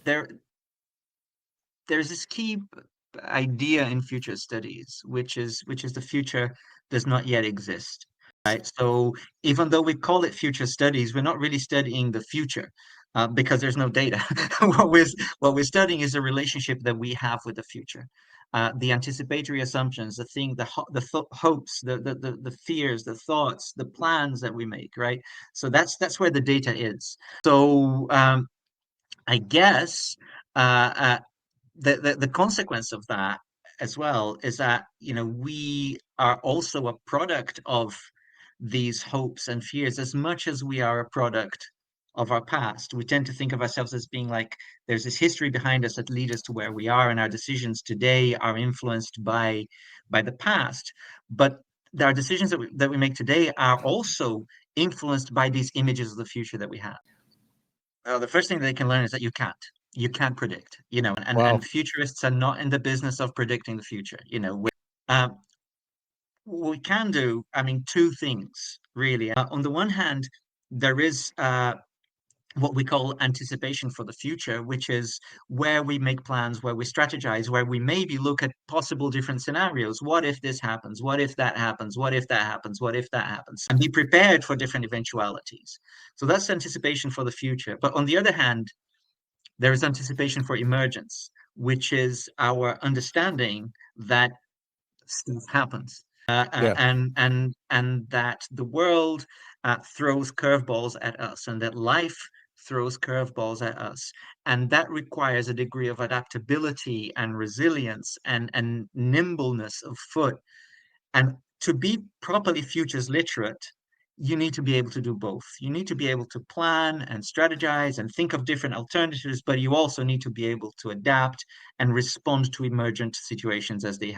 there there's this key idea in future studies, which is the future does not yet exist, right? So even though we call it future studies, we're not really studying the future because there's no data. What we're studying is the relationship that we have with the future. The anticipatory assumptions, the thing, the hopes, the fears, the thoughts, the plans that we make, right? So that's where the data is. So I guess the consequence of that as well is that we are also a product of these hopes and fears as much as we are a product of our past. We tend to think of ourselves as being like there's this history behind us that lead us to where we are, and our decisions today are influenced by the past. But our decisions that we make today are also influenced by these images of the future that we have. The first thing they can learn is that you can't predict, and Wow. futurists are not in the business of predicting the future. Um, what we can do, I mean, two things really. On the one hand, there is what we call anticipation for the future, which is where we make plans, where we strategize, where we maybe look at possible different scenarios. What if this happens? What if that happens? What if that happens? What if that happens? And be prepared for different eventualities. So that's anticipation for the future. But on the other hand, there is anticipation for emergence, which is our understanding that stuff happens, Yeah. and that the world throws curveballs at us, and that life throws curveballs at us, and that requires a degree of adaptability and resilience and nimbleness of foot. And to be properly futures literate, you need to be able to do both. You need to be able to plan and strategize and think of different alternatives, but you also need to be able to adapt and respond to emergent situations as they happen.